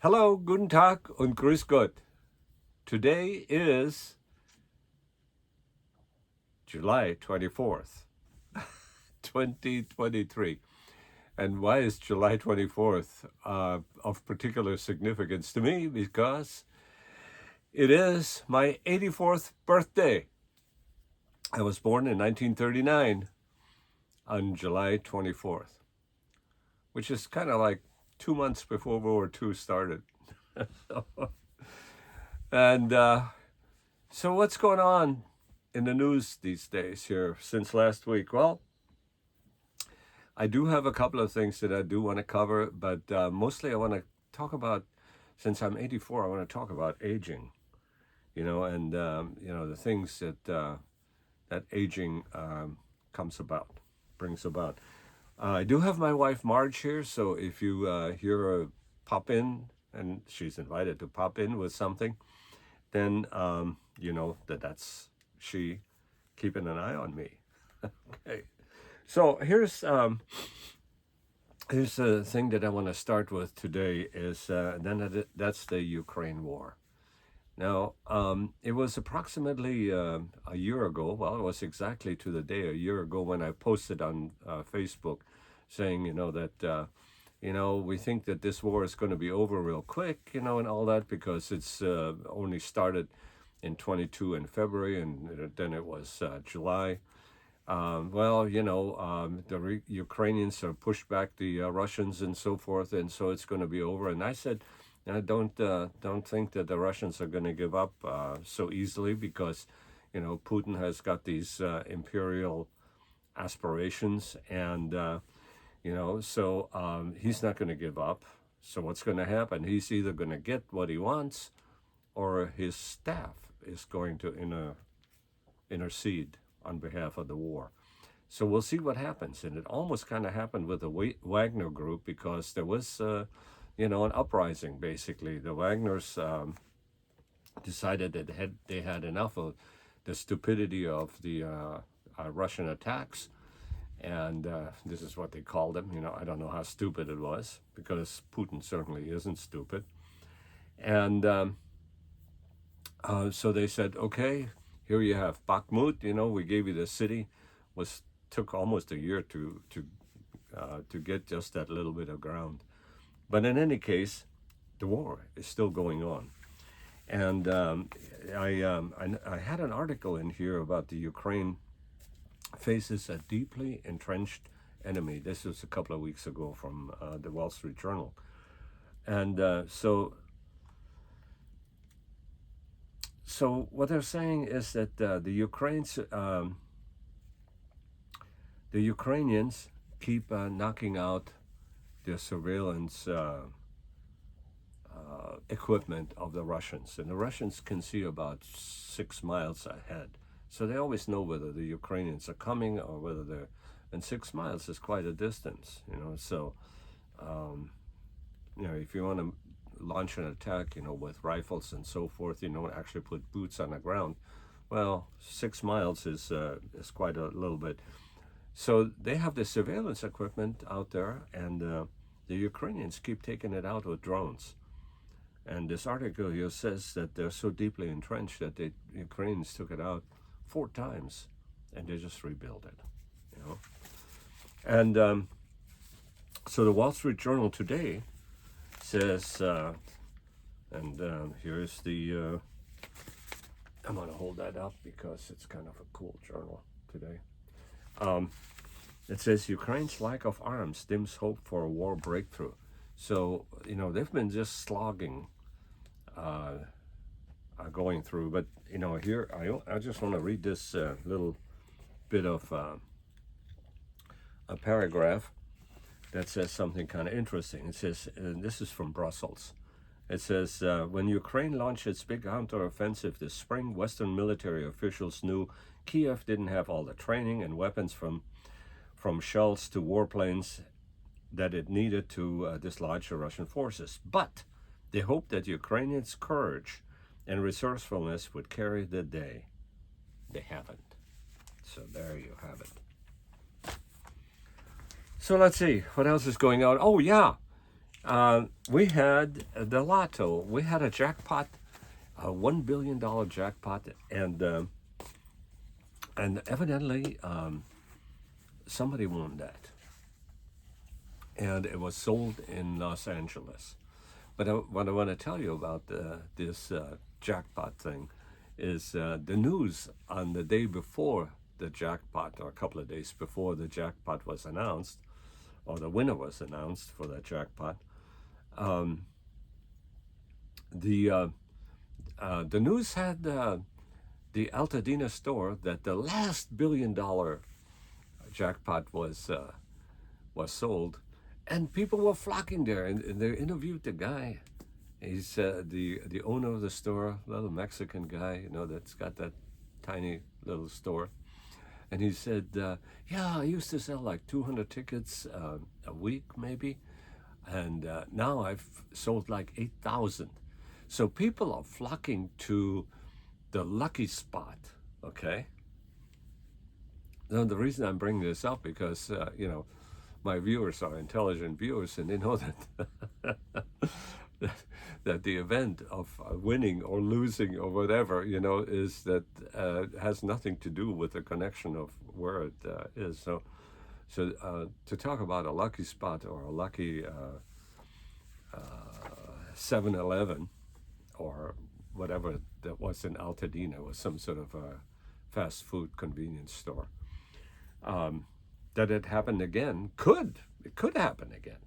Hello, guten Tag und grüß Gott. Today is July 24th, 2023. And why is July 24th of particular significance to me? Because it is my 84th birthday. I was born in 1939 on July 24th, which is kind of like 2 months before World War II started. And so what's going on in the news these days here since last week? Well, I do have a couple of things that I do want to cover, but mostly I want to talk about, since I'm 84, I want to talk about aging, and, the things that aging brings about. I do have my wife Marge here, so if you hear her pop in, and she's invited to pop in with something, then you know that's she keeping an eye on me. Okay, so here's the thing that I want to start with today is that's the Ukraine war. Now, it was approximately a year ago. Well, it was exactly to the day a year ago when I posted on Facebook saying, that, we think that this war is going to be over real quick, and all that, because it's only started in 22 in February, and then it was July. The Ukrainians have pushed back the Russians and so forth, and so it's going to be over. And I said, I don't think that the Russians are going to give up so easily, because, Putin has got these imperial aspirations, and so he's not going to give up. So what's going to happen? He's either going to get what he wants, or his staff is going to intercede on behalf of the war. So we'll see what happens. And it almost kind of happened with the Wagner group, because there was an uprising, basically. The Wagners decided that they had enough of the stupidity of the Russian attacks, and this is what they called them. I don't know how stupid it was, because Putin certainly isn't stupid. And so they said, okay, here you have Bakhmut. We gave you the city. Took almost a year to get just that little bit of ground. But in any case, the war is still going on. And I had an article in here about the Ukraine faces a deeply entrenched enemy. This was a couple of weeks ago from the Wall Street Journal. And so what they're saying is that the Ukrainians keep knocking out the surveillance equipment of the Russians. And the Russians can see about 6 miles ahead. So they always know whether the Ukrainians are coming or whether they're... And 6 miles is quite a distance, So, if you want to launch an attack, with rifles and so forth, actually put boots on the ground, well, 6 miles is quite a little bit. So they have the surveillance equipment out there, and the Ukrainians keep taking it out with drones. And this article here says that they're so deeply entrenched that the Ukrainians took it out 4 times, and they just rebuilt it, And so the Wall Street Journal today says, here's the, I'm going to hold that up because it's kind of a cool journal today. It says, Ukraine's lack of arms dims hope for a war breakthrough. So, they've been just slogging, going through. But, here, I just want to read this little bit of a paragraph that says something kind of interesting. It says, this is from Brussels. It says, when Ukraine launched its big counteroffensive this spring, Western military officials knew Kiev didn't have all the training and weapons from shells to warplanes that it needed to dislodge the Russian forces. But they hoped that Ukrainians' courage and resourcefulness would carry the day. They haven't. So there you have it. So let's see, what else is going on? Oh, yeah. We had the lotto. We had a jackpot, a $1 billion jackpot, and evidently somebody won that, and it was sold in Los Angeles. But what I want to tell you about this jackpot thing is the news on the day before the jackpot, or a couple of days before the jackpot was announced, or the winner was announced for that jackpot. The news had the Altadena store that the last $1 billion jackpot was sold, and people were flocking there. And they interviewed the guy. He's the owner of the store, little Mexican guy, that's got that tiny little store. And he said, "Yeah, I used to sell like 200 tickets a week, maybe, and now I've sold like 8,000." So people are flocking to the lucky spot. Okay. Now the reason I'm bringing this up because my viewers are intelligent viewers, and they know that that the event of winning or losing or whatever, is that has nothing to do with the connection of where it is. So to talk about a lucky spot or a lucky 7-Eleven or whatever that was in Altadena, was some sort of a fast food convenience store. That it happened again it could happen again,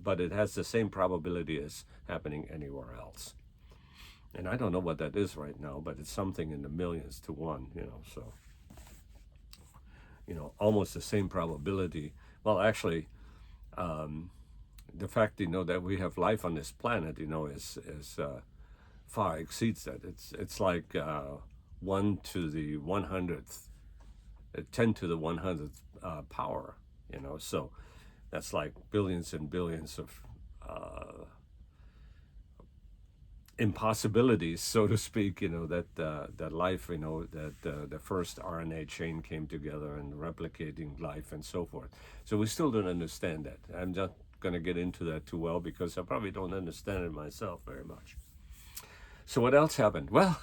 but it has the same probability as happening anywhere else. And I don't know what that is right now, but it's something in the millions to one, so almost the same probability. Well, actually, the fact that we have life on this planet, is far exceeds that. It's like 1 to the 100th, 10 to the 100th power, so that's like billions and billions of impossibilities, so to speak, that life, that the first RNA chain came together and replicating life and so forth. So we still don't understand that. I'm not going to get into that too well because I probably don't understand it myself very much. So what else happened? Well,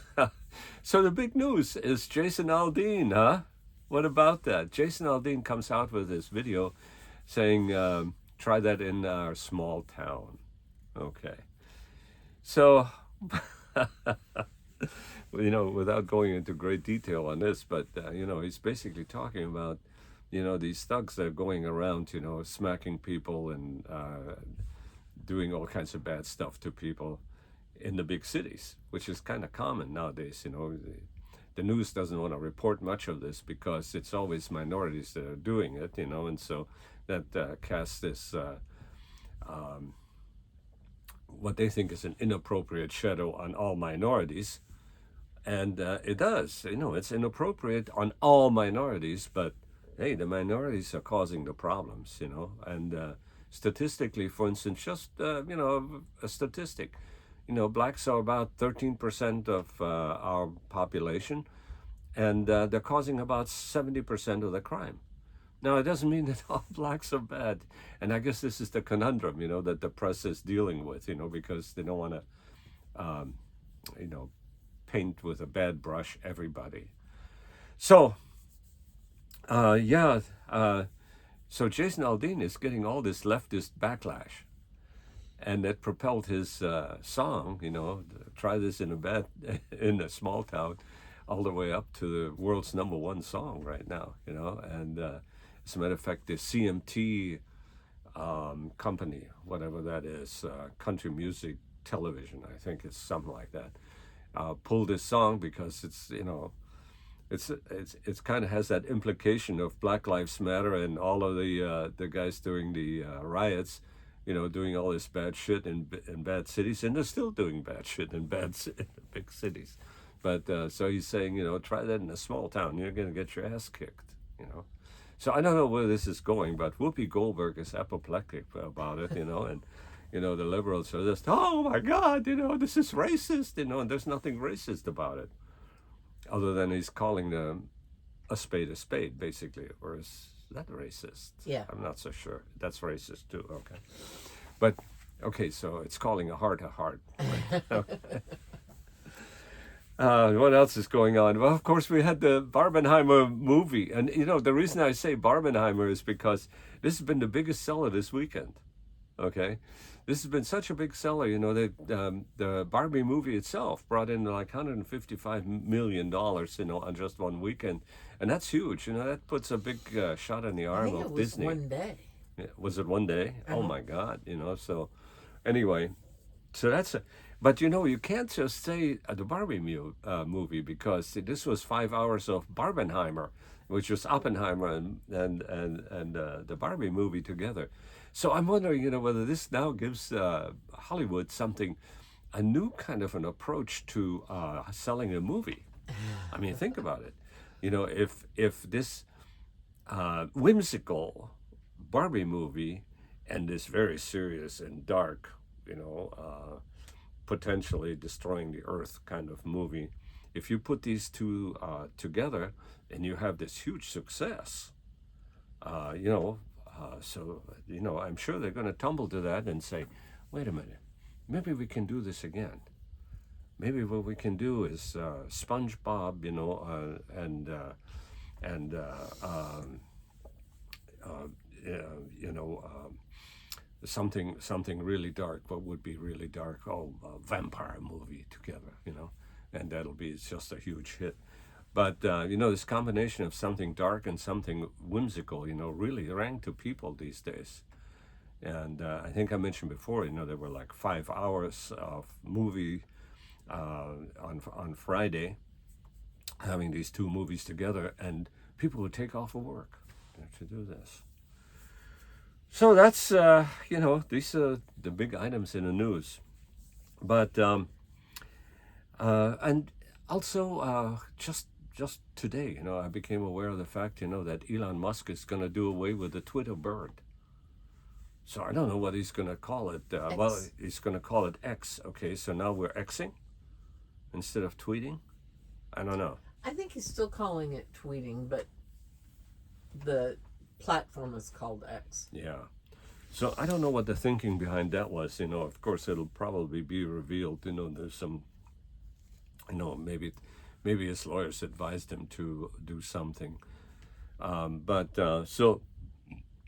so the big news is Jason Aldean, huh? What about that? Jason Aldean comes out with this video saying, try that in our small town. Okay. So, without going into great detail on this, but, he's basically talking about, these thugs that are going around, smacking people and doing all kinds of bad stuff to people in the big cities, which is kind of common nowadays. The news doesn't want to report much of this because it's always minorities that are doing it, and so that casts this what they think is an inappropriate shadow on all minorities. And it does, it's inappropriate on all minorities, but hey, the minorities are causing the problems, and statistically, for instance, just, a statistic, blacks are about 13% of our population, and they're causing about 70% of the crime. Now, it doesn't mean that all blacks are bad. And I guess this is the conundrum, that the press is dealing with, because they don't want to, paint with a bad brush everybody. So, so Jason Aldean is getting all this leftist backlash. And that propelled his song, try this in a small town, all the way up to the world's #1 song right now, and as a matter of fact, the CMT company, whatever that is, country music television, I think it's something like that, pulled this song because it's kind of has that implication of Black Lives Matter and all of the guys doing the riots, doing all this bad shit in bad cities, and they're still doing bad shit in big cities. But so he's saying, try that in a small town, you're going to get your ass kicked, So I don't know where this is going, but Whoopi Goldberg is apoplectic about it, and, the liberals are just, oh my God, this is racist, and there's nothing racist about it, other than he's calling a spade, basically, or is that racist? Yeah. I'm not so sure. That's racist too, okay. But Okay, so it's calling a heart a heart. What else is going on? Well, of course, we had the Barbenheimer movie. And, the reason I say Barbenheimer is because this has been the biggest seller this weekend. Okay? This has been such a big seller. The Barbie movie itself brought in like $155 million, on just one weekend. And that's huge. That puts a big shot in the I arm think it of was Disney. one day. Yeah, was it one day? Oh Uh-huh. my God, so anyway, so but you can't just say the Barbie movie because this was 5 hours of Barbenheimer, which was Oppenheimer and the Barbie movie together. So I'm wondering, whether this now gives Hollywood a new kind of an approach to selling a movie. I mean, think about it. If this whimsical Barbie movie and this very serious and dark, potentially destroying the earth kind of movie, if you put these two together and you have this huge success, so, I'm sure they're going to tumble to that and say, wait a minute, maybe we can do this again. Maybe what we can do is SpongeBob, and uh, you know, something really dark. What would be really dark? Oh, a vampire movie together, and it's just a huge hit. But this combination of something dark and something whimsical, really rang to people these days. And I think I mentioned before, there were like 5 hours of movie on Friday, having these two movies together, and people would take off of work to do this. So that's these are the big items in the news, but and also just today, I became aware of the fact, that Elon Musk is going to do away with the Twitter bird. So I don't know what he's going to call it. Well, he's going to call it X. Okay, so now we're Xing instead of tweeting. I don't know. I think he's still calling it tweeting, but the platform is called X. Yeah. So I don't know what the thinking behind that was. Of course, it'll probably be revealed. There's some, maybe his lawyers advised him to do something. But so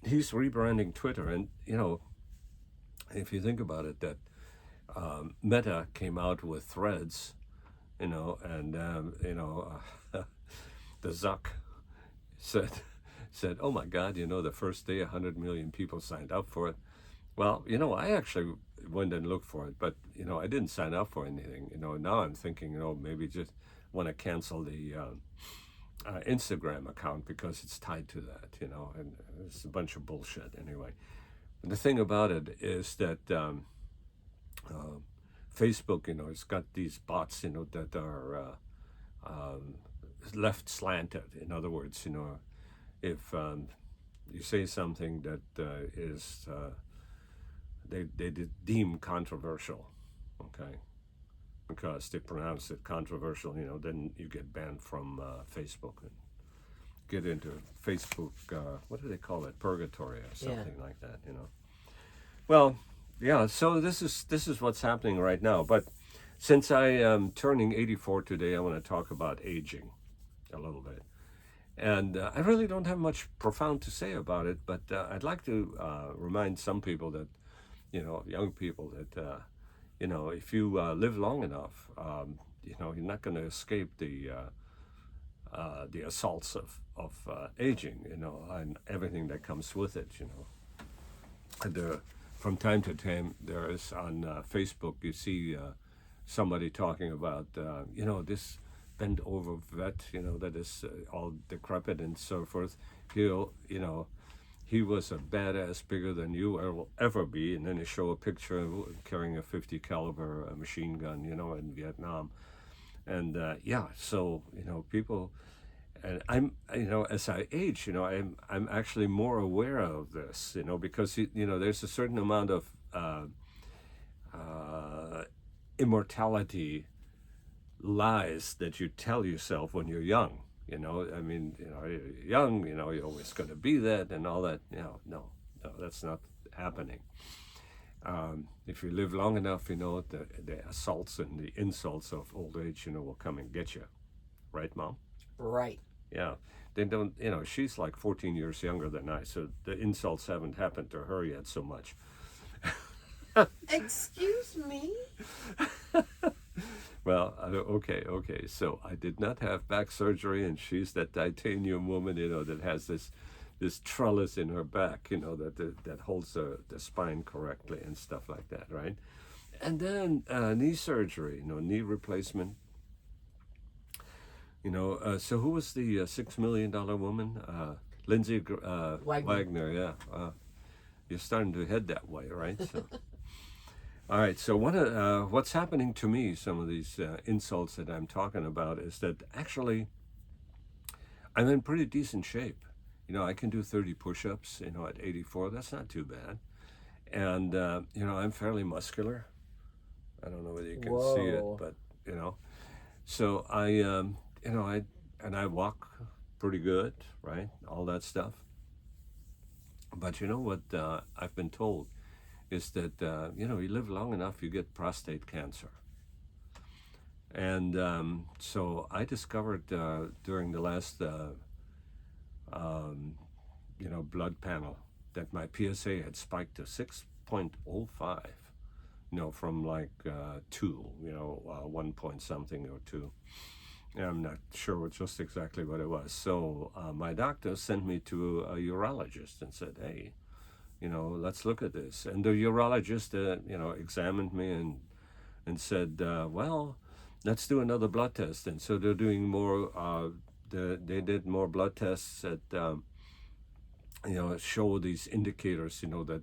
he's rebranding Twitter. And, if you think about it, that Meta came out with Threads, and, the Zuck said, oh my God, the first day 100 million people signed up for it. Well, I actually went and looked for it, but, I didn't sign up for anything. Now I'm thinking, maybe just want to cancel the Instagram account because it's tied to that, and it's a bunch of bullshit anyway. And the thing about it is that Facebook, it's got these bots, that are left slanted. In other words, if you say something that is they deem controversial, okay, because they pronounce it controversial, then you get banned from Facebook and get into Facebook. What do they call it? Purgatory or something like that. Well, yeah. So this is what's happening right now. But since I am turning 84 today, I want to talk about aging a little bit. And I really don't have much profound to say about it, but I'd like to remind some people that, young people that, if you live long enough, you're not going to escape the assaults of aging, and everything that comes with it, And from time to time, there is on Facebook, you see somebody talking about, this bent over vet, that is all decrepit and so forth. He was a badass bigger than you will ever be. And then they show a picture of carrying a 50 caliber machine gun, in Vietnam. And so, people, and I'm, as I age, I'm actually more aware of this, because, there's a certain amount of immortality lies that you tell yourself when you're young. I mean, you're young, you're always going to be that and all that. No, that's not happening. if you live long enough, the assaults and the insults of old age, will come and get you. Right, Mom? Right. Yeah. They don't, she's like 14 years younger than I, so the insults haven't happened to her yet so much. Excuse me? Well, okay. So I did not have back surgery, and she's that titanium woman, that has this trellis in her back, that holds the spine correctly and stuff like that, right? And then knee surgery, knee replacement. So who was the $6 million woman? Lindsay Wagner, yeah. You're starting to head that way, right? So. All right, so what's happening to me, some of these insults that I'm talking about, is that actually I'm in pretty decent shape. I can do 30 push-ups, at 84. That's not too bad. And, I'm fairly muscular. I don't know whether you can see it, but, So I walk pretty good, right? All that stuff. But you know what I've been told is that, you live long enough, you get prostate cancer. And so I discovered during the last, blood panel that my PSA had spiked to 6.05, from like 2, 1 point something or 2. I'm not sure just exactly what it was. So my doctor sent me to a urologist and said, hey, let's look at this. And the urologist, examined me and said, well, let's do another blood test. And so they're doing more, they did more blood tests that, show these indicators, that,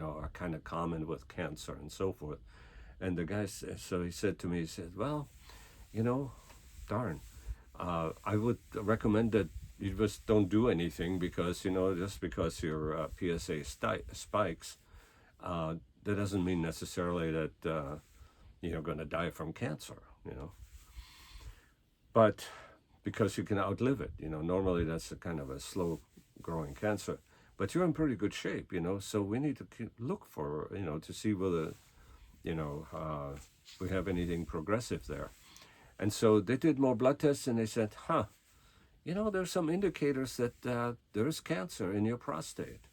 are kind of common with cancer and so forth. And the guy, so he said to me, he said, well, darn, I would recommend that you just don't do anything because, just because your PSA spikes, that doesn't mean necessarily that you're going to die from cancer, But because you can outlive it, normally that's a kind of a slow growing cancer. But you're in pretty good shape, so we need to look for, to see whether, we have anything progressive there. And so they did more blood tests and they said, there's some indicators that there is cancer in your prostate,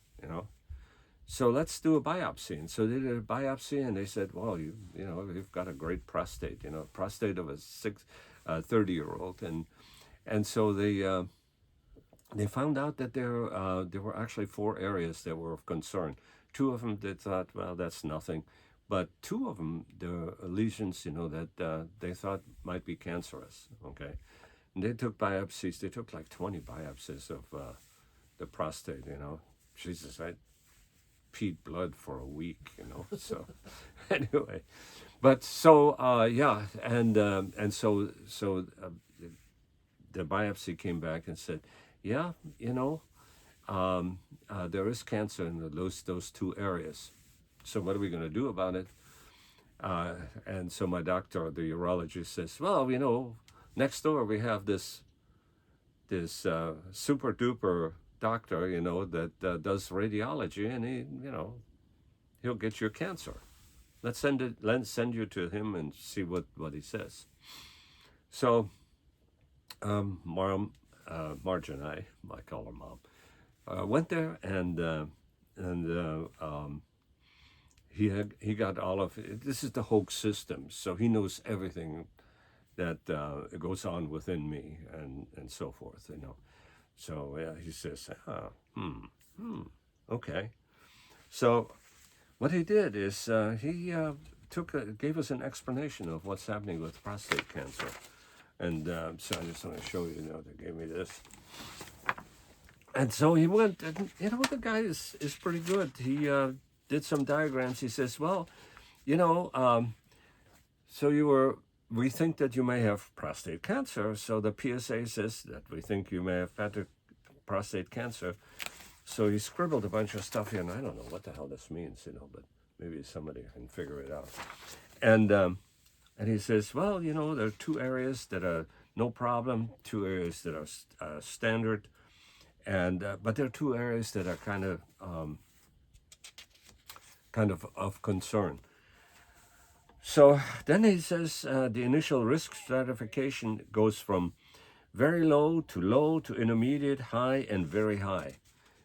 So let's do a biopsy. And so they did a biopsy and they said, well, you've got a great prostate, prostate of a 30-year-old. And so they found out that there were actually 4 areas that were of concern. 2 of them they thought, well, that's nothing. But 2 of them, there were lesions, that they thought might be cancerous, okay? And they took biopsies. They took like 20 biopsies of the prostate, Jesus, I peed blood for a week, So anyway, but so, and so the biopsy came back and said, yeah, there is cancer in those 2 areas. So what are we going to do about it? And so my doctor, the urologist, says, well, next door we have this super duper doctor, that does radiology, and he'll get you cancer. Let's send you to him and see what he says. So, Marge and I call her Mom, went there and he got all of it. This is the Hoax system, so he knows everything that goes on within me and so forth, So he says, okay. So what he did is he gave us an explanation of what's happening with prostate cancer. And so I just want to show you, they gave me this. And so he went, and the guy is pretty good. He did some diagrams. He says, well, so we think that you may have prostate cancer. So the PSA says that we think you may have had prostate cancer. So he scribbled a bunch of stuff here, and I don't know what the hell this means, but maybe somebody can figure it out. And he says, well, there are 2 areas that are no problem, 2 areas that are standard, and but there are 2 areas that are kind of kind of concern. So then he says the initial risk stratification goes from very low to intermediate, high, and very high.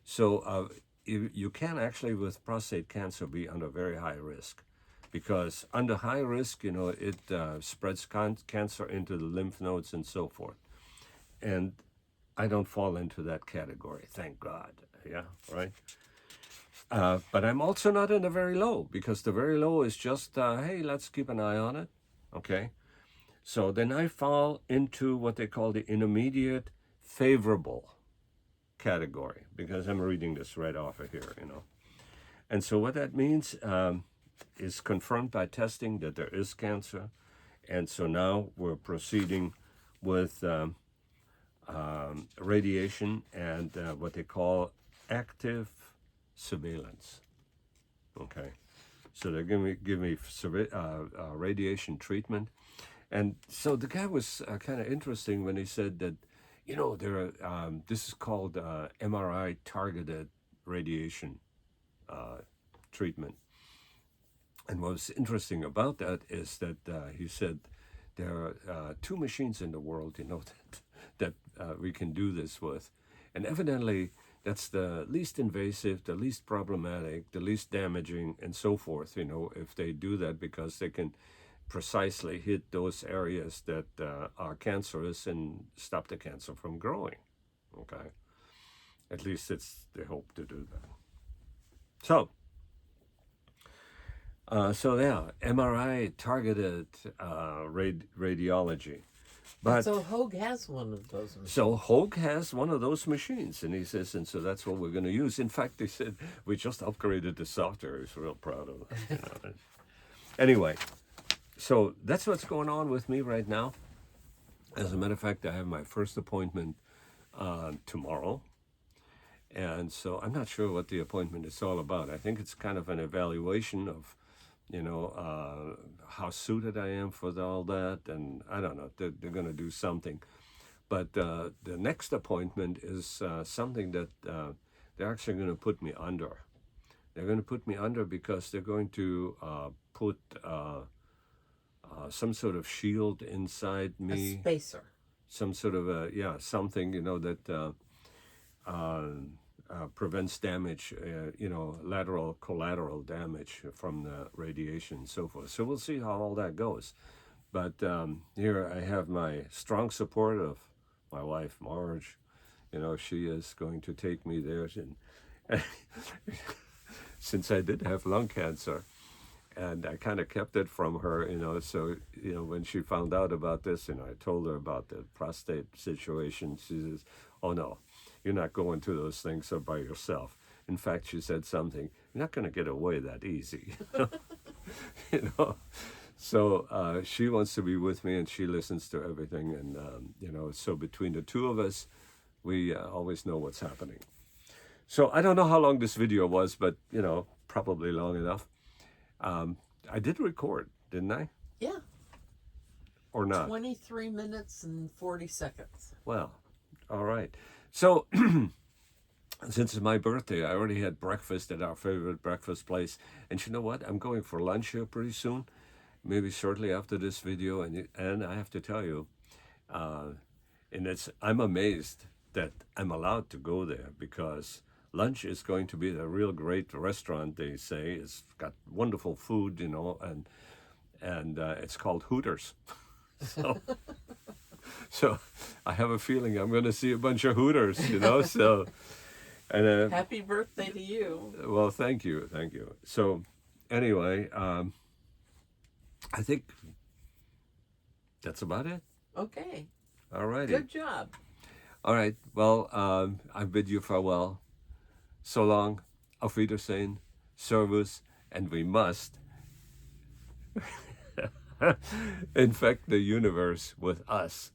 So you can actually, with prostate cancer, be under very high risk, because under high risk, it spreads cancer into the lymph nodes and so forth. And I don't fall into that category, thank God. Yeah, right? But I'm also not in the very low, because the very low is just, hey, let's keep an eye on it, okay? So then I fall into what they call the intermediate favorable category, because I'm reading this right off of here, And so what that means is confirmed by testing that there is cancer. And so now we're proceeding with radiation and what they call active surveillance. Okay, so they're give me radiation treatment, and so the guy was kind of interesting when he said that, there are this is called MRI targeted radiation treatment, and what was interesting about that is that he said there are two machines in the world, that we can do this with, and evidently that's the least invasive, the least problematic, the least damaging, and so forth, if they do that, because they can precisely hit those areas that are cancerous and stop the cancer from growing, okay? At least it's the hope to do that. So MRI targeted radiology. But so Hogue has one of those machines. So Hogue has one of those machines, and he says, and so that's what we're going to use. In fact, they said we just upgraded the software. He's real proud of it. Anyway, so that's what's going on with me right now. As a matter of fact, I have my first appointment tomorrow, and so I'm not sure what the appointment is all about. I think it's kind of an evaluation of, how suited I am for all that, and I don't know, they're going to do something. But the next appointment is something that they're actually going to put me under. They're going to put me under because they're going to put some sort of shield inside me. A spacer. Some sort of something, that prevents damage, lateral, collateral damage from the radiation and so forth. So we'll see how all that goes. But here I have my strong support of my wife, Marge. She is going to take me there. And since I did have lung cancer, and I kind of kept it from her, so, when she found out about this, I told her about the prostate situation. She says, oh, no. You're not going to those things by yourself. In fact, she said something, you're not going to get away that easy. So she wants to be with me, and she listens to everything. And, so between the two of us, we always know what's happening. So I don't know how long this video was, but, probably long enough. I did record, didn't I? Yeah. Or not? 23 minutes and 40 seconds. Well, all right. So, since it's my birthday, I already had breakfast at our favorite breakfast place. And you know what? I'm going for lunch here pretty soon, maybe shortly after this video. And I have to tell you, I'm amazed that I'm allowed to go there, because lunch is going to be a real great restaurant, they say. It's got wonderful food, and it's called Hooters. So I have a feeling I'm going to see a bunch of Hooters, so. And happy birthday to you. Well, thank you. So anyway, I think that's about it. Okay. All righty. Good job. All right. Well, I bid you farewell. So long. Auf Wiedersehen. Servus. And we must infect the universe with us.